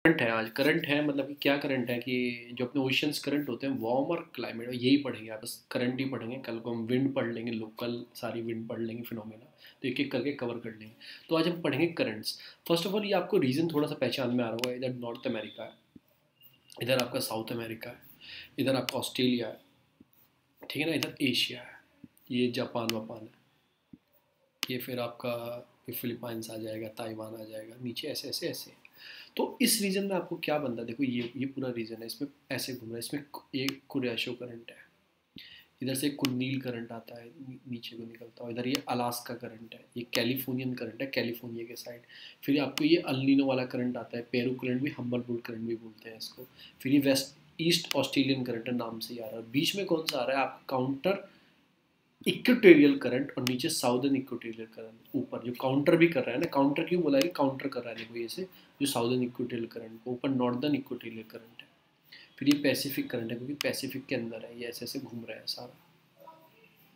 Current है, आज current है, मतलब कि क्या करंट है कि जो अपने ओशंस करंट होते हैं, वार्म और क्लाइमेट, यही पढ़ेंगे आप, बस करंट ही पढ़ेंगे। कल को हम विंड पढ़ लेंगे, लोकल सारी विंड पढ़ लेंगे, फिनोमेना, तो एक एक करके कवर कर लेंगे। तो आज हम पढ़ेंगे करंट्स। फर्स्ट ऑफ ऑल ये आपको रीजन थोड़ा सा पहचान में आ रहा होगा, इधर नॉर्थ अमेरिका है, इधर आपका साउथ अमेरिका है, इधर आपका ऑस्ट्रेलिया है, ठीक है ना, इधर एशिया है, ये जापान वापान है, ये फिर आपका फिलीपाइंस आ जाएगा, ताइवान आ जाएगा, नीचे ऐसे ऐसे ऐसे। तो इस रीजन में आपको क्या बनता है, देखो ये पूरा रीजन है, इसमें ऐसे घूम रहा है, इसमें एक कुरियाशो करंट है, इधर से कुर्नील करंट आता है, नीचे को निकलता है, इधर ये अलास्का करंट है, ये कैलिफोर्नियन करंट है, कैलिफोर्निया के साइड। फिर आपको ये अल्नीनो वाला करंट आता है, पेरू करंट भी, हम्बलबुर्ड करंट भी बोलते हैं इसको। फिर ये वेस्ट ईस्ट ऑस्ट्रेलियन करंट है, नाम से ही आ रहा है। बीच में कौन सा आ रहा है आपका, काउंटर इक्वेटोरियल करंट, और नीचे साउदर्न इक्वेटोरियल करंट, ऊपर जो काउंटर भी कर रहा है ना, काउंटर क्यों बोला है कि काउंटर कर रहा है, देखो ये से जो साउदर्न इक्वेटोरियल करंट को, ऊपर नॉर्दर्न इक्वेटोरियल करंट है। फिर ये पैसिफिक करंट है, क्योंकि पैसिफिक के अंदर है, ये ऐसे ऐसे घूम रहा है सारा,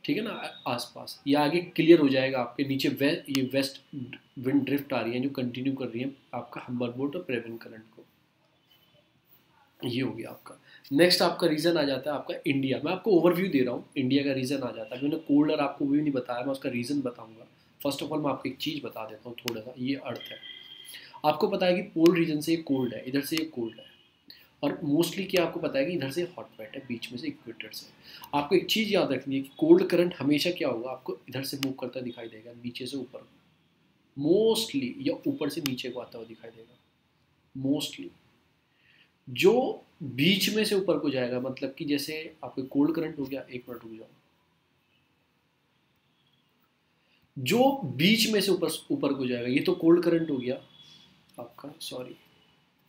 ठीक है ना, आसपास। ये आगे क्लियर हो जाएगा आपके नीचे ये वेस्ट विंड ड्रिफ्ट आ रही है जो कंटिन्यू कर रही है आपका हम्बलबोर्ड और प्रेवेन करंट को। ये हो गया आपका। नेक्स्ट आपका रीजन आ जाता है आपका इंडिया। मैं आपको ओवरव्यू दे रहा हूँ, इंडिया का रीजन आ जाता है। मैंने कोल्ड और आपको भी नहीं बताया, मैं उसका रीजन बताऊंगा। फर्स्ट ऑफ ऑल मैं आपको एक चीज़ बता देता हूँ थोड़ा सा, ये अर्थ है। आपको पता है कि पोल रीजन से कोल्ड है, इधर से कोल्ड है, और मोस्टली क्या आपको पता है कि इधर से हॉट वेट है, बीच में से इक्वेटर से। आपको एक चीज़ याद रखनी है कि कोल्ड करंट हमेशा क्या होगा, आपको इधर से मूव करता दिखाई देगा, नीचे से ऊपर मोस्टली, या ऊपर से नीचे को आता हुआ दिखाई देगा मोस्टली। जो बीच में से ऊपर को जाएगा, मतलब कि जैसे आपको कोल्ड करंट हो गया, एक मिनट रुक जाओ, जो बीच में से ऊपर ऊपर को जाएगा, ये तो कोल्ड करंट हो गया आपका, सॉरी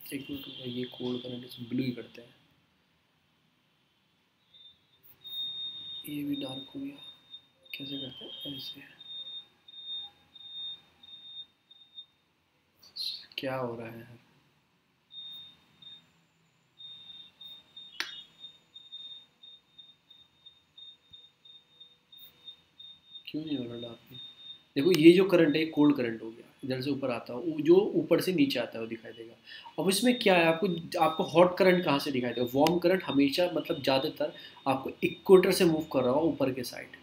एक मिनट रुक जाओ, ये कोल्ड करंट इसमें ब्लू ही करते हैं, ये भी डार्क हो गया, कैसे करते हैं ऐसे, क्या हो रहा है, क्यों नहीं हो रहा डार्क। देखो ये जो करंट है कोल्ड करंट हो गया, इधर से ऊपर आता है, जो ऊपर से नीचे आता है वो दिखाई देगा। अब इसमें क्या है, आपको आपको हॉट करंट कहाँ से दिखाई देगा, वार्म करंट हमेशा, मतलब ज़्यादातर आपको इक्वेटर से मूव कर रहा होगा ऊपर के साइड,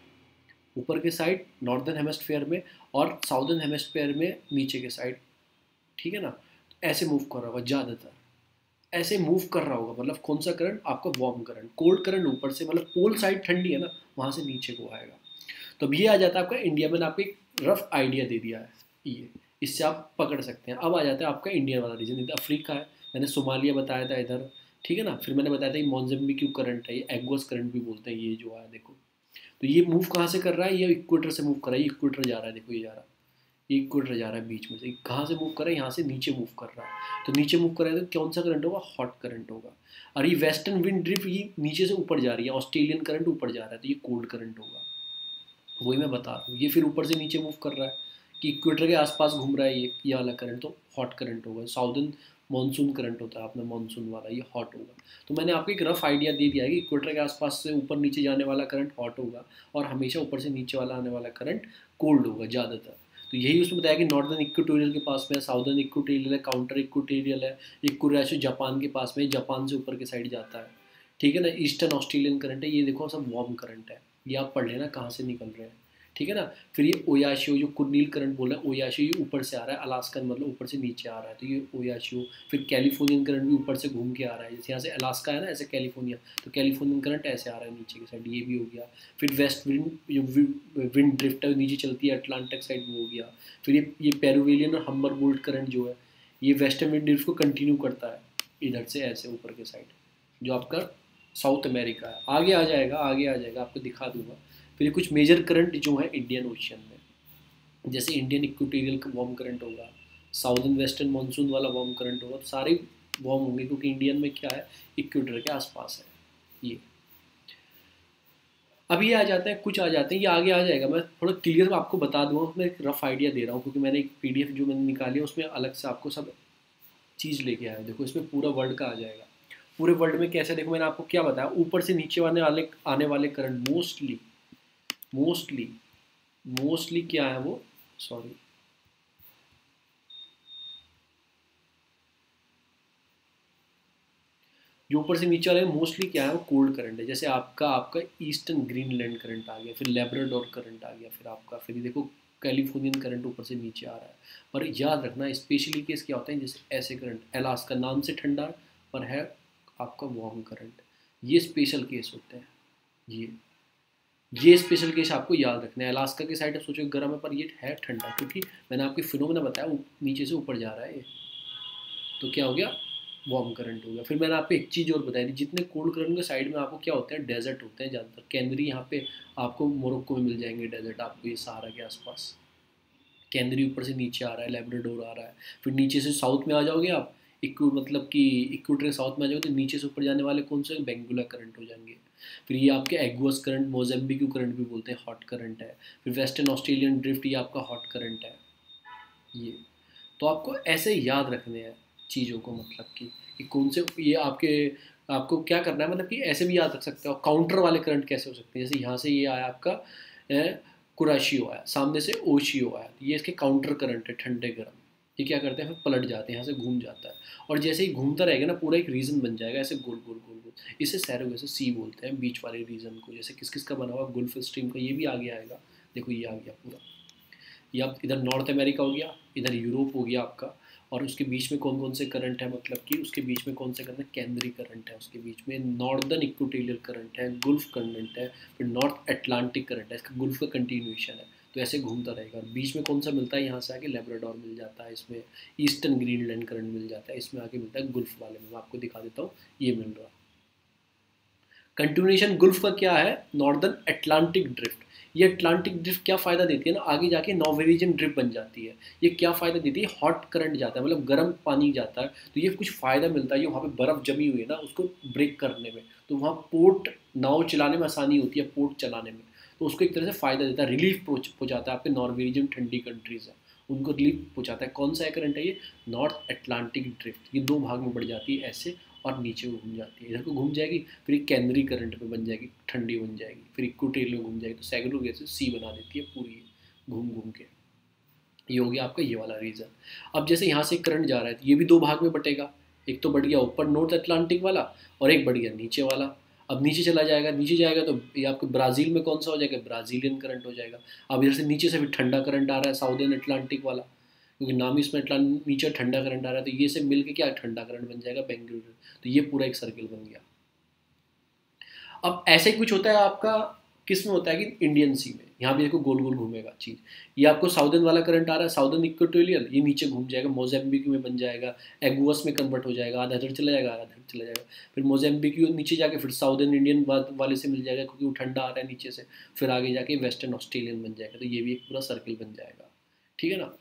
ऊपर के साइड नॉर्दर्न हेमिस्फीयर में, और साउदर्न हेमिस्फीयर में नीचे के साइड, ठीक है ना। ऐसे मूव कर रहा होगा ज़्यादातर, ऐसे मूव कर रहा होगा, मतलब कौन सा करंट आपका, वार्म करंट। कोल्ड करंट ऊपर से, मतलब पोल साइड ठंडी है ना, वहाँ से नीचे को आएगा। तो अब ये आ जाता है आपका इंडिया। मैंने आपको एक रफ आइडिया दे दिया है, ये इससे आप पकड़ सकते हैं। अब आ जाता है आपका इंडिया वाला रीजन, इधर अफ्रीका है, मैंने सोमालिया बताया था इधर, ठीक है ना। फिर मैंने बताया था ये मोज़म्बिक करंट है, ये एग्वस करंट भी बोलते हैं, ये जो है देखो। तो ये मूव कहाँ से कर रहा है, ये इक्वेटर से मूव कर रहा है, ये इक्वेटर जा रहा है, देखो ये जा रहा है, ये इक्वेटर जा रहा है बीच में से। कहाँ से मूव कर रहा है, यहाँ से नीचे मूव कर रहा है। तो नीचे मूव कर रहा है तो कौन सा करंट होगा, हॉट करंट होगा। और ये वेस्टर्न विंड ड्रिफ्ट ये नीचे से ऊपर जा रही है, ऑस्ट्रेलियन करंट ऊपर जा रहा है, तो ये कोल्ड करंट होगा। वही मैं बता रहा हूँ, ये फिर ऊपर से नीचे मूव कर रहा है कि इक्वेटर के आसपास घूम रहा है, ये वाला करंट तो हॉट करंट होगा। साउदर्न मानसून करंट होता है अपना, मानसून वाला, ये हॉट होगा। तो मैंने आपको एक रफ आइडिया दे दिया है कि इक्वेटर के आसपास से ऊपर नीचे जाने वाला करंट हॉट होगा, और हमेशा ऊपर से नीचे वाला आने वाला करंट कोल्ड होगा ज़्यादातर। तो यही उसमें बताया कि नॉर्दर्न इक्वेटोरियल के पास में है, साउदर्न इक्वेटोरियल है, काउंटर इक्वेटोरियल है, इक्वेटोरियल जापान के पास में, जापान से ऊपर के साइड जाता है, ठीक है ना। ईस्टर्न ऑस्ट्रेलियन करंट है, ये देखो सब वार्म करंट है, ये आप पढ़ लेना कहाँ से निकल रहे हैं, ठीक है ना। फिर ये ओयाशियो, जो कुर्नील करंट बोला है, ओयाशियो ये ऊपर से आ रहा है, अलास्कन मतलब ऊपर से नीचे आ रहा है, तो ये ओयाशियो। फिर कैलिफोर्नियन करंट भी ऊपर से घूम के आ रहा है, जैसे यहाँ से अलास्का है ना, ऐसे कैलिफोर्निया, तो कैलिफोर्नियन करंट ऐसे आ रहा है नीचे की साइड, ये भी हो गया। फिर वेस्ट विंड, जो विंड ड्रिफ्ट है नीचे चलती है अटलांटिक साइड, वो हो गया। फिर ये पेरुविलियन और हम्बरबोल्ट करंट जो है, ये वेस्टर्न विंड ड्रिफ्ट को कंटिन्यू करता है इधर से ऐसे ऊपर के साइड, जो आपका साउथ अमेरिका है। आगे आ जाएगा, आगे आ जाएगा, आपको दिखा दूंगा। फिर कुछ मेजर करंट जो है इंडियन ओशियन में, जैसे इंडियन इक्वेटोरियल का वार्म करंट होगा, साउदर्न वेस्टर्न मानसून वाला वार्म करंट होगा, तो सारे वार्म होंगे, क्योंकि इंडियन में क्या है, इक्वेटर के आसपास है ये। अब ये आ जाते हैं, कुछ आ जाते हैं, ये आगे आ जाएगा, मैं थोड़ा क्लियर आपको बता दूंगा, मैं एक रफ आइडिया दे रहा हूँ, क्योंकि मैंने एक पीडीएफ जो मैंने निकाली है उसमें अलग से आपको सब चीज़ लेके आया। देखो इसमें पूरा वर्ल्ड का आ जाएगा, पूरे वर्ल्ड में कैसे। देखो मैंने आपको क्या बताया, ऊपर से नीचे आने वाले करंट मोस्टली, मोस्टली मोस्टली क्या है वो, सॉरी, जो ऊपर से नीचे वाले मोस्टली क्या है, वो कोल्ड करंट है। जैसे आपका आपका ईस्टर्न ग्रीनलैंड करंट आ गया, फिर लेब्राडोर करंट आ गया, फिर आपका फिर देखो कैलिफोर्नियन करंट ऊपर से नीचे आ रहा है। पर याद रखना स्पेशली केस क्या होता है, जैसे ऐसे करंट अलास्का नाम से ठंडा पर है आपका वार्म करंट, ये स्पेशल केस होते हैं। ये स्पेशल केस आपको याद रखना है। अलास्का की साइड सोचो गर्म है पर ये है ठंडा, क्योंकि मैंने आपको फिनोमेना बताया नीचे से ऊपर जा रहा है ये, तो क्या हो गया, वार्म करंट हो गया। फिर मैंने आपको एक चीज़ और बताई थी, जितने कोल्ड करंट के साइड में आपको क्या होते हैं, डेजर्ट होते हैं ज़्यादातर। कैनरी यहाँ पे आपको मोरक्को में मिल जाएंगे डेजर्ट आपको, ये सहारा के आसपास। कैनरी ऊपर से नीचे आ रहा है, लेब्राडोर आ रहा है, फिर नीचे से साउथ में आ जाओगे आप, इक्व मतलब कि इक्वेटर साउथ में आ जाओगे तो नीचे से ऊपर जाने वाले कौन से, बेंगुला करंट हो जाएंगे। फिर ये आपके एग्वस करंट, मोजेम्बिक्यू करंट भी बोलते हैं, हॉट करंट है। फिर वेस्टर्न ऑस्ट्रेलियन ड्रिफ्ट, ये आपका हॉट करंट है। ये तो आपको ऐसे याद रखने हैं चीज़ों को, मतलब कि कौन से ये आपके, आपको क्या करना है, मतलब कि ऐसे भी याद रख सकते हो। काउंटर वाले करंट कैसे हो सकते हैं, जैसे यहाँ से ये आया आपका कुराशियो आया, सामने से ओशियो आया, ये इसके काउंटर करंट है, ठंडे गर्म। ये क्या करते हैं, फिर पलट जाते हैं, यहाँ से घूम जाता है, और जैसे ही घूमता रहेगा ना पूरा एक रीजन बन जाएगा ऐसे गोल गोल गोल गोल। इसे सैरोगेसी सी बोलते हैं, बीच वाले रीजन को। जैसे किस किस का बना हुआ, गुल्फ स्ट्रीम का, ये भी आगे आएगा। देखो ये आ गया पूरा, ये आप इधर नॉर्थ अमेरिका हो गया, इधर यूरोप हो गया आपका, और उसके बीच में कौन कौन से करंट है, मतलब कि उसके बीच में कौन से करंट है, कैनरी करंट है, उसके बीच में नॉर्दर्न इक्वेटोरियल करंट है, गुल्फ करंट है, फिर नॉर्थ अटलांटिक करंट है, इसका गुल्फ का कंटिन्यूएशन है। तो ऐसे घूमता रहेगा, और बीच में कौन सा मिलता है, यहाँ से आके लेब्राडोर मिल जाता है, इसमें ईस्टर्न ग्रीनलैंड करंट मिल जाता है, इसमें आके मिलता है गुल्फ वाले में, मैं आपको दिखा देता हूँ, ये मिल रहा है कंटिन्यूएशन गुल्फ का। क्या है, नॉर्दर्न अटलांटिक ड्रिफ्ट। ये अटलांटिक ड्रिफ्ट क्या फ़ायदा देती है ना, आगे जाके नॉर्वेजियन ड्रिफ्ट बन जाती है। ये क्या फ़ायदा देती है, हॉट करंट जाता है, मतलब गर्म पानी जाता है, तो ये कुछ फ़ायदा मिलता है। ये वहाँ पे बर्फ़ जमी हुई है ना, उसको ब्रेक करने में, तो वहाँ पोर्ट नाव चलाने में आसानी होती है, पोर्ट चलाने में, तो उसको एक तरह से फ़ायदा देता है, रिलीफ पहुँचाता है आपके नॉर्वेजियन ठंडी कंट्रीज़ है, उनको रिलीफ पहुँचाता है। कौन सा है करंट है ये, नॉर्थ अटलांटिक ड्रिफ्ट। ये दो भाग में बढ़ जाती है ऐसे, और नीचे को घूम जाती है, इधर को घूम जाएगी, फिर एक कैनरी करंट में बन जाएगी, ठंडी बन जाएगी, फिर इक्वेटोरियल में घूम जाएगी, तो सेग्रीगेशन सी बना देती है पूरी घूम घूम के। ये हो गया आपका ये वाला रीज़न। अब जैसे यहाँ से करंट जा रहा है तो ये भी दो भाग में बटेगा, एक तो बढ़ गया ऊपर नॉर्थ अटलांटिक वाला, और एक बढ़ गया नीचे वाला। अब नीचे चला जाएगा, नीचे जाएगा तो ये आपके ब्राज़ील में कौन सा हो जाएगा, ब्राज़ीलियन करंट हो जाएगा। अब इधर से नीचे से भी ठंडा करंट आ रहा है, साउदर्न अटलांटिक वाला, क्योंकि नाम ही इसमें नीचे ठंडा करंट आ रहा है, तो ये से मिल के क्या ठंडा करंट बन जाएगा, बेंगलुरु। तो ये पूरा एक सर्किल बन गया। अब ऐसे ही कुछ होता है आपका, किस में होता है कि इंडियन सी में, यहाँ भी देखो गोल गोल घूमेगा चीज़। ये आपको साउदर्न वाला करंट आ रहा है, साउदर्न इक्वेटोरियल, ये नीचे घूम जाएगा, मोजेम्बिक में बन जाएगा, एगुअस में कन्वर्ट हो जाएगा, आधा इधर चला जाएगा, आधा इधर चला जाएगा, फिर मोजेम्बिक नीचे जाके फिर साउदर्न इंडियन वाले से मिल जाएगा, क्योंकि वो ठंडा आ रहा है नीचे से, फिर आगे जाके वेस्टर्न ऑस्ट्रेलियन बन जाएगा, तो ये भी एक पूरा सर्किल बन जाएगा। ठीक है ना।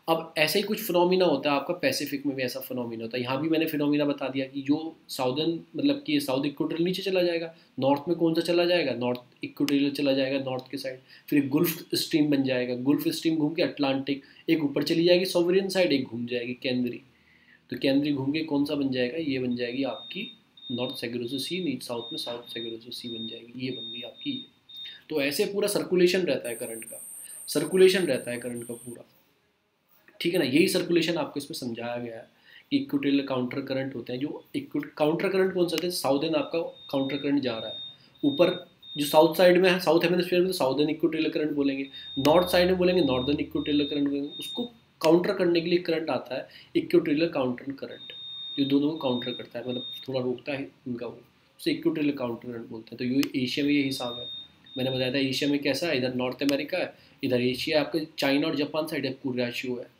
अब ऐसे ही कुछ फिनोमिना होता है आपका, पैसिफिक में भी ऐसा फिनोमिना होता है। यहाँ भी मैंने फिनोमिना बता दिया कि जो साउदर्न मतलब कि साउथ इक्वेटोरियल नीचे चला जाएगा, नॉर्थ में कौन सा चला जाएगा, नॉर्थ इक्वेटोरियल चला जाएगा नॉर्थ के साइड, फिर एक गुल्फ स्ट्रीम बन जाएगा, गुल्फ स्ट्रीम घूम के अटलांटिक, एक ऊपर चली जाएगी सोवरियन साइड, एक घूम जाएगी कैनरी, तो कैनरी घूम के कौन सा बन जाएगा, ये बन जाएगी आपकी नॉर्थ सेग्रोसो सी, नीचे साउथ में साउथ सेग्रोसो सी बन जाएगी, ये बन गई आपकी ये। तो ऐसे पूरा सर्कुलेशन रहता है करंट का, सर्कुलेशन रहता है करंट का पूरा। ठीक है ना, यही सर्कुलेशन आपको इसमें समझाया गया है कि इक्वेटोरियल काउंटर करंट होते हैं। जो काउंटर करंट कौन सा होता है, साउदर्न आपका काउंटर करंट जा रहा है ऊपर, जो साउथ साइड में है, साउथ हेमिस्फीयर में तो साउदर्न इक्वेटोरियल करंट बोलेंगे, नॉर्थ साइड में बोलेंगे नॉर्दर्न इक्वेटोरियल करंट बोलेंगे। उसको काउंटर करने के लिए करंट आता है इक्वेटोरियल काउंटर करंट, जो दोनों को काउंटर करता है, मतलब थोड़ा रोकता है इनका, वो उसे इक्वेटोरियल काउंटर करंट बोलते हैं। तो ये एशिया में ये हिसाब है, मैंने बताया था एशिया में कैसा है, इधर नॉर्थ अमेरिका है, इधर एशिया आपके चाइना और जापान साइड है, कुराशियो है।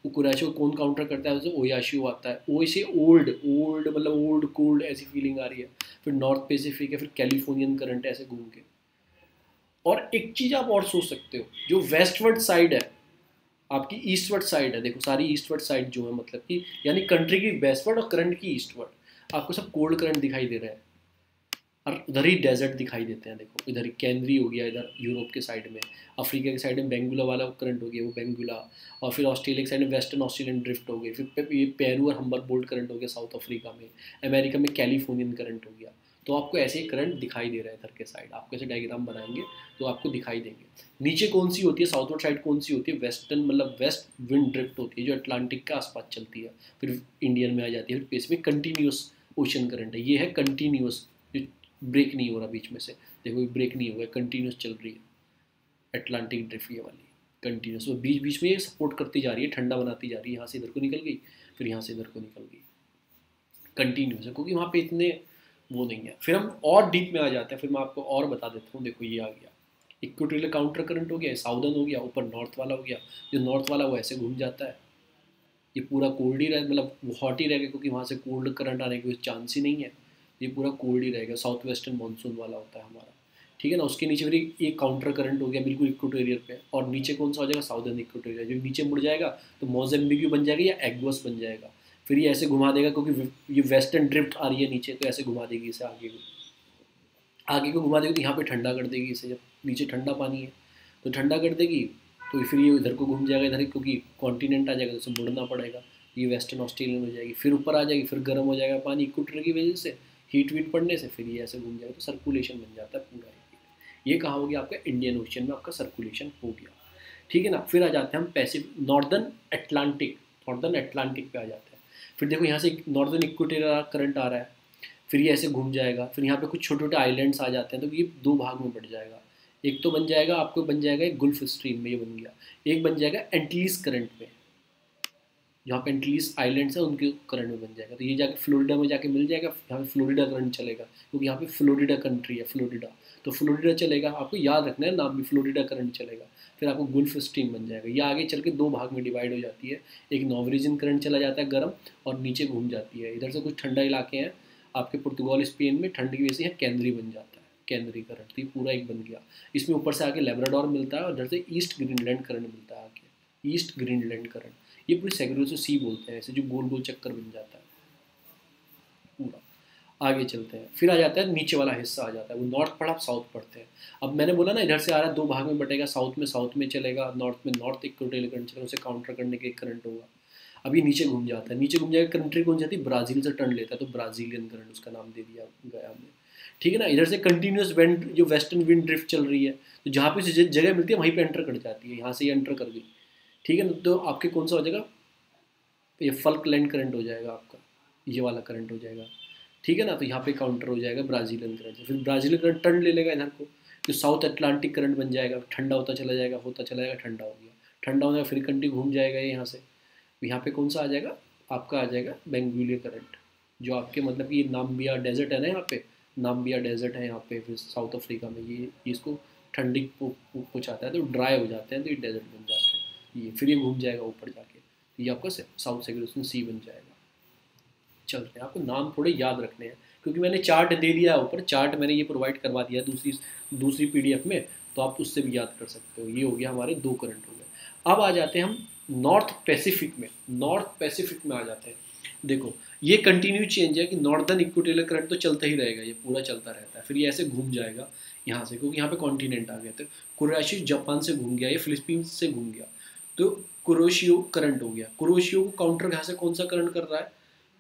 वो कुराशियो को कौन काउंटर करता है, उसे ओयाशियो आता है, ओ से ओल्ड ओल्ड मतलब ओल्ड कोल्ड ऐसी फीलिंग आ रही है। फिर नॉर्थ पैसिफिक है, फिर कैलिफोर्नियन करंट ऐसे घूम के। और एक चीज़ आप और सोच सकते हो, जो वेस्टवर्ड साइड है आपकी, ईस्टवर्ड साइड है, देखो सारी ईस्टवर्ड साइड जो है, मतलब कि यानी कंट्री की वेस्टवर्ड और करंट की ईस्टवर्ड, आपको सब कोल्ड करंट दिखाई दे रहे हैं, और उधर ही डेजर्ट दिखाई देते हैं। देखो इधर कैनरी हो गया, इधर यूरोप के साइड में, अफ्रीका के साइड में बेंगुला वाला करंट हो गया, वो बेंगुला, और फिर ऑस्ट्रेलिया के साइड में वेस्टर्न ऑस्ट्रेलियन ड्रिफ्ट हो गई, फिर ये पेरू और हम्बर बोल्ट करंट हो गया साउथ अफ्रीका में, अमेरिका में कैलिफोर्नियन करंट हो गया। तो आपको ऐसे ही करंट दिखाई दे रहा है इधर के साइड, आपको ऐसे डायग्राम बनाएंगे तो आपको दिखाई देंगे। नीचे कौन सी होती है, साउथवर्ड साइड कौन सी होती है, वेस्टर्न मतलब वेस्ट विंड ड्रिफ्ट होती है, जो अटलांटिक के आसपास चलती है, फिर इंडियन में आ जाती है, फिर इसमें कंटिन्यूस ओशन करंट है। ये है कंटिन्यूस, जो ब्रेक नहीं हो रहा बीच में से, देखो ये ब्रेक नहीं हो गया, कंटिन्यूस चल रही है अटलांटिक ड्रिफ्ट ये वाली, कंटिन्यूस। वो बीच बीच में ये सपोर्ट करती जा रही है, ठंडा बनाती जा रही है, यहाँ से इधर को निकल गई, फिर यहाँ से इधर को निकल गई, कंटिन्यूस है, क्योंकि वहाँ पे इतने वो नहीं है। फिर हम और डीप में आ जाते हैं, फिर मैं आपको और बता देता हूँ। देखो ये आ गया इक्वेटोरियल काउंटर करंट हो गया, साउदर्न हो गया, ऊपर नॉर्थ वाला हो गया। जो नॉर्थ वाला वो ऐसे घूम जाता है, ये पूरा कोल्ड ही रहे, मतलब वो हॉट ही रहेगा, क्योंकि वहाँ से कोल्ड करंट आने की चांस ही नहीं है, ये पूरा कोल्ड ही रहेगा। साउथ वेस्टर्न मानसून वाला होता है हमारा, ठीक है ना। उसके नीचे फिर एक काउंटर करंट हो गया बिल्कुल इक्वेटोरियल पे, और नीचे कौन सा हो जाएगा, साउदर्न इक्वेटोरियल। जब नीचे मुड़ जाएगा तो मोज़ेम्बिक बन जाएगा या एग्वस बन जाएगा, फिर ये ऐसे घुमा देगा, क्योंकि ये वेस्टर्न ड्रिफ्ट आ रही है नीचे, तो ऐसे घुमा देगी इसे आगे को, आगे को घुमा देगी, तो यहाँ पे ठंडा कर देगी इसे। जब नीचे ठंडा पानी है तो ठंडा कर देगी, तो फिर ये इधर को घूम जाएगा इधर, क्योंकि कॉन्टिनेंट आ जाएगा तो उसे मुड़ना पड़ेगा, ये वेस्टर्न ऑस्ट्रेलियन हो जाएगी, फिर ऊपर आ जाएगी, फिर गर्म हो जाएगा पानी इक्वेटर की वजह से, हीट वीट पड़ने से, फिर ये ऐसे घूम जाएगा, तो सर्कुलेशन बन जाता है पूरा। ये कहाँ हो गया आपका, इंडियन ओशन में आपका सर्कुलेशन हो गया, ठीक है ना। फिर आ जाते हैं हम पैसिफिक, नॉर्दर्न अटलांटिक पे आ जाते हैं। फिर देखो यहाँ से नॉर्दर्न इक्वेटोरियल करंट आ रहा है, फिर ये ऐसे घूम जाएगा, फिर यहाँ पे कुछ छोटे छोटे आइलैंड्स आ जाते हैं, तो ये दो भाग में बढ़ जाएगा। एक तो बन जाएगा आपको, बन जाएगा एक गुल्फ स्ट्रीम में, ये बन गया। एक बन जाएगा एंटीज करंट में, जहाँ पे एंटीज आइलैंड्स हैं उनके करंट में बन जाएगा, तो ये जाके फ्लोरिडा में जाके मिल जाएगा, यहाँ पे फ्लोरिडा करंट चलेगा, क्योंकि यहाँ पे फ्लोरिडा कंट्री है, फ्लोरिडा, तो फ्लोरिडा चलेगा, आपको याद रखना है नाम भी, फ्लोरिडा करंट चलेगा। फिर आपको गुल्फ स्ट्रीम बन जाएगा, ये आगे चल के दो भाग में डिवाइड हो जाती है, एक नॉर्वेजियन करंट चला जाता है गर्म, और नीचे घूम जाती है। इधर से कुछ ठंडा इलाके हैं आपके पुर्तगाल स्पेन में, ठंड की वजह से यहाँ कैनरी बन जाता है, कैनरी करंट, तो ये पूरा एक बन गया। इसमें ऊपर से आके लेब्राडोर मिलता है, और इधर से ईस्ट ग्रीनलैंड करंट मिलता है आके, ईस्ट ग्रीनलैंड करंट। ये पूरी सेग्रेगेशन सी बोलते हैं ऐसे, जो गोल गोल चक्कर बन जाता है पूरा। आगे चलते हैं, फिर आ जाता है नीचे वाला हिस्सा आ जाता है, वो नॉर्थ पढ़ा, साउथ पढ़ते हैं। अब मैंने बोला ना इधर से आ रहा है, दो भाग में बटेगा, साउथ में चलेगा, नॉर्थ में नॉर्थ इक्वेटोरियल करंट चलेगा, उसे काउंटर करने के एक करंट होगा। अब ये नीचे घूम जाता है, नीचे घूम जाएगा, कंट्री कौन जाती है, ब्राज़ील से टर्न लेता है, तो ब्राज़ीलियन करंट उसका नाम दे दिया गया हमने, ठीक है ना। इधर से कंटिन्यूस विंड, जो वेस्टर्न विंड ड्रिफ्ट चल रही है, तो जहाँ पे जगह मिलती है वहीं पे एंटर कर जाती है, यहाँ से ये एंटर कर गई, ठीक है ना। तो आपके कौन सा हो जाएगा, ये फल्क लैंड करंट हो जाएगा आपका, ये वाला करंट हो जाएगा, ठीक है ना। तो यहाँ पे काउंटर हो जाएगा ब्राज़ीलियन करंट से, फिर ब्राज़ीलियन करंट टर्न ले लेगा इधर को, तो साउथ अटलांटिक करंट बन जाएगा, ठंडा होता चला जाएगा, होता चला जाएगा, ठंडा हो गया, ठंडा हो जाएगा, फिर कंटिन्यू घूम जाएगा ये यहाँ से, यहाँ पे कौन सा आ जाएगा आपका, आ जाएगा बेंगुलिया करंट, जो आपके मतलब कि नाम्बिया डेजर्ट है ना, यहाँ पे नाम्बिया डेजर्ट है यहाँ पे, फिर साउथ अफ्रीका में, ये इसको ठंडी पहुँचाता है, तो ड्राई हो जाते हैं, तो ये डेजर्ट बन जाते हैं ये, फिर ये घूम जाएगा ऊपर जाके, ये आपका साउथ सेग्रेगेशन सी बन जाएगा। चलते हैं, आपको नाम थोड़े याद रखने हैं, क्योंकि मैंने चार्ट दे दिया है ऊपर, चार्ट मैंने ये प्रोवाइड करवा दिया दूसरी पीडीएफ में, तो आप उससे भी याद कर सकते हो। ये हो गया हमारे दो करंट हो गए। अब आ जाते हैं हम नॉर्थ पैसिफिक में आ जाते हैं। देखो ये कंटिन्यू चेंज है कि नॉर्दर्न इक्वेटोरियल करंट तो चलता ही रहेगा, ये पूरा चलता रहता है, फिर ये ऐसे घूम जाएगा यहाँ से, क्योंकि यहाँ पे कॉन्टिनेंट आ गया, तो कुराशी जापान से घूम गया, ये फिलिपींस से घूम गया, तो कुरोशियो करंट हो गया। कुरोशियो को काउंटर यहाँ से कौन सा करंट कर रहा है,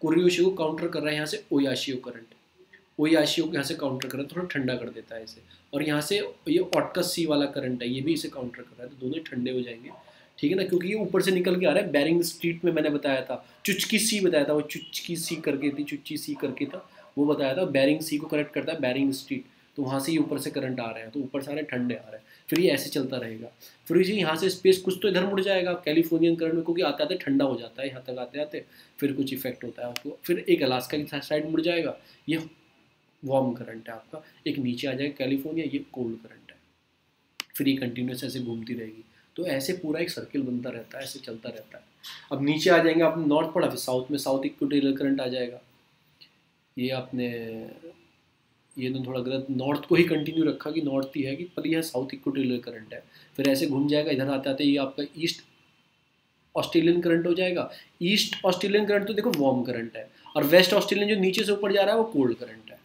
कुरोशियो को काउंटर कर रहा है यहाँ से ओयाशियो करंट, ओयाशियो को यहाँ से काउंटर कर रहा है, थोड़ा ठंडा कर देता है इसे, और यहाँ से ये ऑटकस सी वाला करंट है, ये भी इसे काउंटर कर रहा है, तो दोनों ठंडे हो जाएंगे, ठीक है ना। क्योंकि ये ऊपर से निकल के आ रहा है, बेरिंग स्ट्रीट में मैंने बताया था, चुचकी सी बताया था, वो चुचकी सी करके थी, चुच्ची सी करके था, वो बताया था, बेरिंग सी को कनेक्ट करता है बेरिंग स्ट्रीट, तो वहाँ से ये ऊपर से करंट आ रहे हैं, तो ऊपर से आ रहे हैं, ठंडे आ रहे हैं, फिर ये ऐसे चलता रहेगा। फिर इसी यहाँ से स्पेस कुछ तो इधर मुड़ जाएगा कैलिफोर्नियन करंट में, क्योंकि आते आते ठंडा हो जाता है, यहाँ तक आते आते फिर कुछ इफेक्ट होता है आपको, फिर एक अलास्का की साइड मुड़ जाएगा, ये वार्म करंट है आपका, एक नीचे आ जाएगा कैलिफोर्निया, ये कोल्ड करंट है, फिर ये कंटिन्यूस ऐसे घूमती रहेगी, तो ऐसे पूरा एक सर्किल बनता रहता है, ऐसे चलता रहता है। अब नीचे आ जाएंगे, आपने नॉर्थ पढ़ा, फिर साउथ में साउथ इक्वेटोरियल करंट आ जाएगा, ये आपने ये तो थोड़ा गलत, नॉर्थ को ही कंटिन्यू रखा कि नॉर्थ ही है कि, पर यह साउथ इक्वेटोरियल करंट है, फिर ऐसे घूम जाएगा, इधर आते आते ये आपका ईस्ट ऑस्ट्रेलियन करंट हो जाएगा। ईस्ट ऑस्ट्रेलियन करंट तो देखो वार्म करंट है, और वेस्ट ऑस्ट्रेलियन जो नीचे से ऊपर जा रहा है वो कोल्ड करंट है,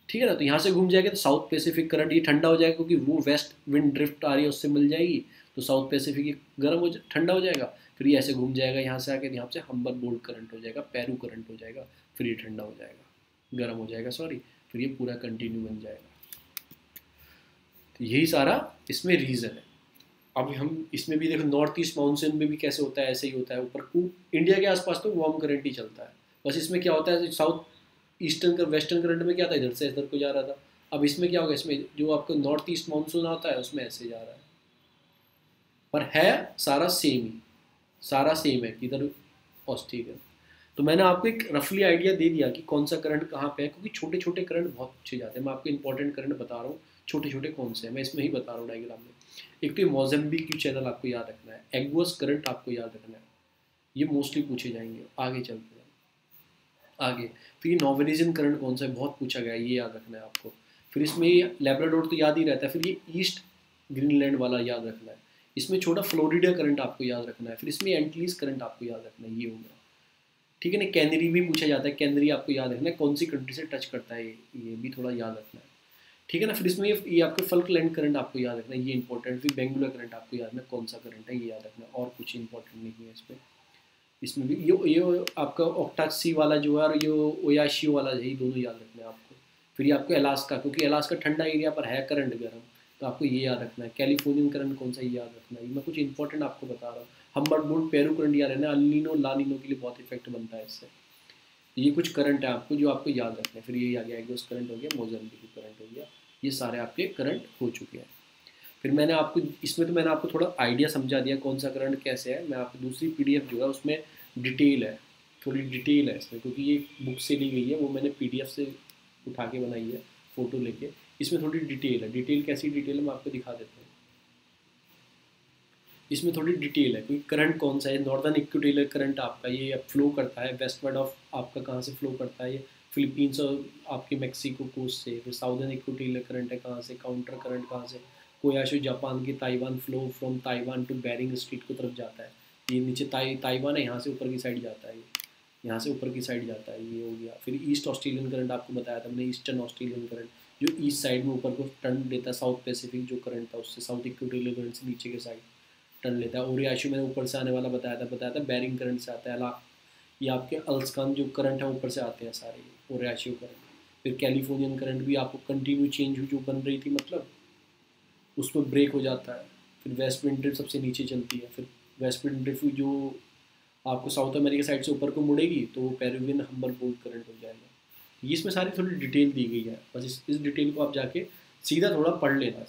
ठीक है ना। तो यहाँ से घूम जाएगा तो साउथ पैसिफिक करंट, ये ठंडा हो जाएगा, क्योंकि वो वेस्ट विंड ड्रिफ्ट आ रही है उससे मिल जाएगी, तो साउथ पैसिफिक गर्म हो ठंडा हो जाएगा, फिर ये ऐसे घूम जाएगा यहाँ से आके, यहाँ से हम्बर बोल्ट करंट हो जाएगा, पेरू करंट हो जाएगा, फिर ये ठंडा हो जाएगा, गर्म हो जाएगा सॉरी, फिर ये पूरा कंटिन्यू बन जाएगा। तो यही सारा इसमें रीज़न है। अब हम इसमें भी देखो नॉर्थ ईस्ट मानसून में भी कैसे होता है, ऐसे ही होता है, ऊपर इंडिया के आसपास तो वार्म करंट ही चलता है, बस इसमें क्या होता है, साउथ ईस्टर्न का वेस्टर्न करंट में क्या था, इधर से इधर को जा रहा था। अब इसमें क्या होगा, इसमें जो आपको नॉर्थ ईस्ट मानसून आता है उसमें ऐसे जा रहा है, पर है सारा सेम ही, सारा सेम है कि इधर ऑस्ट्रिक है। तो मैंने आपको एक रफली आइडिया दे दिया कि कौन सा करंट कहाँ पे है, क्योंकि छोटे छोटे करंट बहुत पूछे जाते हैं। मैं आपको इंपॉर्टेंट करंट बता रहा हूँ, छोटे छोटे कौन से हैं मैं इसमें ही बता रहा हूँ डायग्राम में। एक तो मोजेम्बिक की चैनल आपको याद रखना है, एग्वस करंट आपको याद रखना है, ये मोस्टली पूछे जाएंगे। आगे चलते हैं आगे। फिर ये नॉर्वेजियन करंट कौन सा है, बहुत पूछा गया है, ये याद रखना है आपको। फिर इसमें लेब्राडोर तो याद ही रहता है, फिर ये ईस्ट ग्रीनलैंड वाला याद रखना है। इसमें छोटा फ्लोरिडा करंट आपको याद रखना है। फिर इसमें एंटीज करंट आपको याद रखना है, ये हो गया। ठीक है ना, कैनरी भी पूछा जाता है, कैनरी आपको याद रखना है, कौन सी कंट्री से टच करता है, ये भी थोड़ा याद रखना है। ठीक है ना। फिर इसमें ये आपके फल्कलैंड करंट आपको याद रखना है, ये इंपॉर्टेंट। फिर बेंगुलर करंट आपको याद रखना है, कौन सा करंट है ये याद रखना है, और कुछ इंपॉर्टेंट नहीं है इसमें। इसमें भी ये आपका ऑक्टाक्सी वाला जो है और ये ओयाशियो वाला, यही दोनों याद रखना है आपको। फिर ये आपको अलास्का, क्योंकि अलास्का ठंडा एरिया पर है करंट गर्म, तो आपको ये याद रखना है। कैलिफोर्नियन करंट कौन सा, ये याद रखना है। मैं कुछ इंपॉर्टेंट आपको बता रहा हूँ। हम्बर्ट पेरू करंट याद रहना है, अल्नीनो लानिनो के लिए बहुत इफेक्ट बनता है इससे। ये कुछ करंट है आपको जो आपको याद रखना है। फिर ये आ गया एग्वस करंट हो गया, मोजाम्बिक करंट हो गया, ये सारे आपके करंट हो चुके हैं। फिर मैंने आपको इसमें तो मैंने आपको थोड़ा आइडिया समझा दिया कौन सा करंट कैसे है। मैं आपको दूसरी पीडीएफ जो है उसमें डिटेल है, थोड़ी डिटेल है इसमें, क्योंकि ये बुक से ली गई है, वो मैंने पीडीएफ से उठा के बनाई है फ़ोटो लेके। इसमें थोड़ी डिटेल है, डिटेल कैसी डिटेल है मैं आपको दिखा देता हूँ। इसमें थोड़ी डिटेल है, क्योंकि करंट कौन सा है, नॉर्दर्न इक्वेटोरियल करंट आपका ये फ्लो करता है वेस्टवर्ड ऑफ आपका, कहाँ से फ्लो करता है ये, फिलीपींस और आपके मैक्सिको कोस्ट से। फिर साउदर्न इक्वेटोरियल करंट है कहाँ से, काउंटर करंट कहाँ से, कोयाशो जापान के Taiwan, flow from Taiwan to Bering Strait की तरफ जाता है। ये नीचे ताइवान है, यहाँ से ऊपर की साइड जाता है, यहाँ से ऊपर की साइड जाता है, ये हो गया। फिर ईस्ट ऑस्ट्रेलियन करंट आपको बताया था हमने, ईस्टर्न ऑस्ट्रेलियन करंट जो ईस्ट साइड में ऊपर को टर्न देता है, साउथ पैसिफिक जो करंट था उससे, साउथ इक्वेटोरियल करंट से नीचे के साइड टर्न लेता है। ओरियाशु मैंने ऊपर से आने वाला बताया था बेरिंग करंट से आता है। ये आपके अल्सकान जो करंट है ऊपर से आते हैं सारे ओरियाशु करंट। फिर कैलिफोर्नियन करंट भी आपको कंटिन्यू चेंज हुई जो बन रही थी, मतलब उसमें ब्रेक हो जाता है। फिर वेस्ट विंड ड्रिफ्ट सबसे नीचे चलती है। फिर वेस्ट विंड ड्रिफ्ट जो आपको साउथ अमेरिका साइड से ऊपर को मुड़ेगी तो वो पेरुवियन हम्बरबोल्ट करंट हो जाएगा। ये इसमें सारी थोड़ी डिटेल दी गई है, बस इस डिटेल को आप जाके सीधा थोड़ा पढ़ लेना।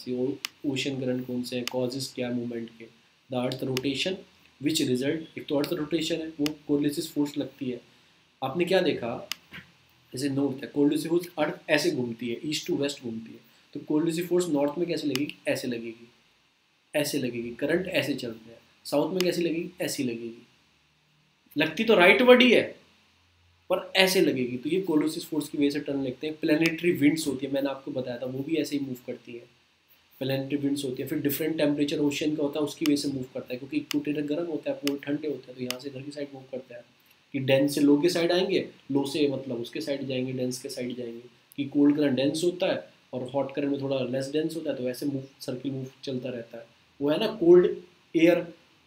ओशन करंट कौन से हैं, कॉजेज क्या मूवमेंट के, the earth rotation which result, एक तो अर्थ रोटेशन है वो कोरियोलिस फोर्स लगती है। आपने क्या देखा, जैसे नॉर्थ है, कोरियोलिस फोर्स अर्थ ऐसे घूमती है, ईस्ट टू वेस्ट घूमती है, तो कोरियोलिस फोर्स नॉर्थ में कैसे लगेगी, ऐसे लगेगी, ऐसे लगेगी। करंट ऐसे चलते हैं। साउथ में कैसी लगेगी, ऐसी लगेगी। लगती तो राइट वर्ड ही है पर ऐसे लगेगी, तो ये कोलोसिस फोर्स की वजह से टर्न लगते हैं। प्लेनेटरी विंड्स होती है, मैंने आपको बताया था, वो भी ऐसे ही मूव करती है, प्लेनेटरी विंड्स होती है। फिर डिफरेंट टेम्परेचर ओशन का होता है, उसकी वजह से मूव करता है, क्योंकि इक्वेटर गर्म होता है, पोल ठंडे होते हैं, तो यहाँ से इधर की साइड मूव करता है। कि डेंस से लो के साइड आएंगे, लो से मतलब उसके साइड जाएंगे, डेंस के साइड जाएंगे। कि कोल्ड करंट डेंस होता है और हॉट करंट में थोड़ा लेस डेंस होता है, तो ऐसे मूव सर्किल मूव चलता रहता है। वो है ना, कोल्ड एयर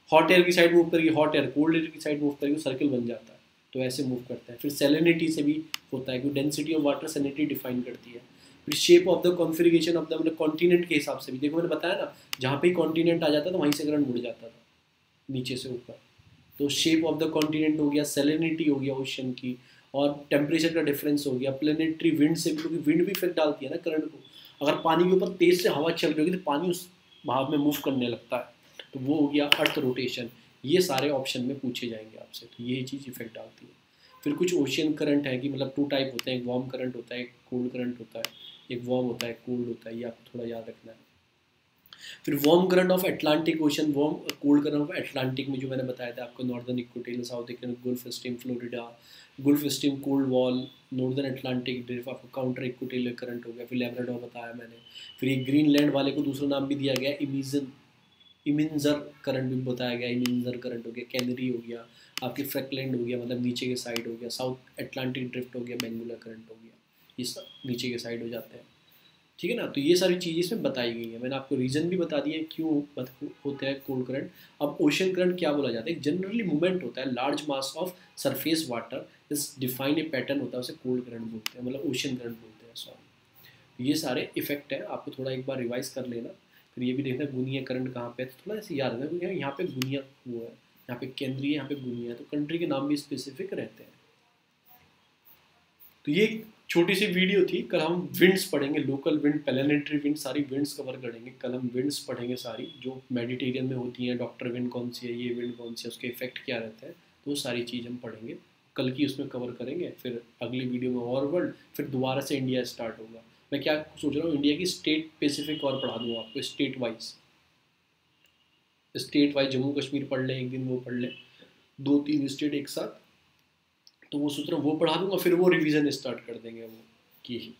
हॉट एयर की साइड मूव करेगी, हॉट एयर कोल्ड एयर की साइड मूव करेगी, सर्किल बन जाता है, तो ऐसे मूव करता है। फिर सैलिनिटी से भी होता है, क्योंकि density of water salinity define करती है। फिर shape of the configuration of the, मतलब कॉन्टिनेंट के हिसाब से भी, देखो मैंने बताया ना, जहाँ पे कॉन्टिनेंट आ जाता था वहीं से करंट मुड़ जाता था नीचे से ऊपर। तो शेप ऑफ द कॉन्टिनेंट हो गया, सैलिनिटी हो गया ओशन की, और टेम्परेचर का डिफरेंस हो गया। प्लेनेटरी विंड से भी, क्योंकि विंड भी इफेक्ट डालती है ना करंट को। अगर पानी के ऊपर तेज से हवा चल रही होगी तो पानी उस भाव में मूव करने लगता है, तो वो हो गया अर्थ रोटेशन। ये सारे ऑप्शन में पूछे जाएंगे आपसे, तो यही चीज़ इफेक्ट डालती है। फिर कुछ ओशियन करंट है कि मतलब टू टाइप होते हैं, एक वार्म करंट होता है, एक कोल्ड करंट होता है, एक वार्म होता है, कोल्ड होता है, ये आपको थोड़ा याद रखना है। फिर warm current of Atlantic ocean, warm cold current of Atlantic में जो मैंने बताया था आपको, northern equatorial, south equatorial, Gulf stream, Florida, Gulf stream, cold wall, northern Atlantic drift, आपको काउंटर इक्वेटोरियल करंट हो गया। फिर लैब्राडोर बताया मैंने। फिर ये ग्रीनलैंड वाले को दूसरा नाम भी दिया गया इमिंजर करंट भी बताया गया, इमिंजर करंट हो गया। कैनरी हो गया, आपकी फ्रैकलैंड हो गया, मतलब नीचे के साइड हो गया। साउथ अटलांटिक ड्रिफ्ट हो गया, बेंगुलर करंट हो गया, ये सब नीचे के साइड हो जाते हैं। ठीक है ना, तो ये सारी चीज़ें इसमें बताई गई है। मैंने आपको रीज़न भी बता दिया है क्यों होता है कोल्ड करंट। अब ओशन करंट क्या बोला जाता है, जनरली मूवमेंट होता है, large mass of surface water इस डिफाइन ए पैटर्न होता है, उसे कोल्ड करंट बोलते हैं, मतलब ओशन करंट बोलते हैं, सॉरी। ये सारे इफेक्ट है, आपको थोड़ा एक बार रिवाइज कर लेना। फिर ये भी देखना गुनिया करंट कहाँ पे है, तो थोड़ा ऐसे याद रखना, क्योंकि यहाँ पे गुनिया वो है, यहाँ पे केंद्रीय, यहाँ पे गुनिया है, तो कंट्री के नाम भी स्पेसिफिक रहते हैं। तो ये एक छोटी सी वीडियो थी। कल हम विंड्स पढ़ेंगे, लोकल विंड, प्लैनेटरी विंड, सारी विंड्स कवर करेंगे। कल हम विंड्स पढ़ेंगे सारी, जो मेडिटेरियन में होती हैं। डॉक्टर विंड कौन सी है, ये विंड कौन सी है, उसके इफेक्ट क्या रहता है, तो वो सारी चीज़ हम पढ़ेंगे। कल की उसमें कवर करेंगे। फिर अगली वीडियो में और वर्ल्ड, फिर दोबारा से इंडिया स्टार्ट होगा। मैं क्या सोच रहा हूँ, इंडिया की स्टेट स्पेसिफिक और पढ़ा दूँ आपको, state wise. State wise Jammu Kashmir पढ़ लें एक दिन, वो पढ़ लें 2-3 स्टेट एक साथ। तो वो सोच रहा हूँ वो पढ़ा दूंगा, फिर वो रिवीजन स्टार्ट कर देंगे वो कि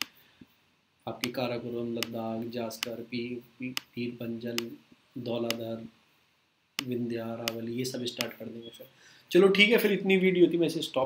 आपकी काराकोरम, लद्दाख, जास्कर, पीर पंजल, धौलाधर, विंध्या, अरावली, ये सब स्टार्ट कर देंगे फिर। चलो ठीक है, फिर इतनी वीडियो थी, मैं इसे स्टॉप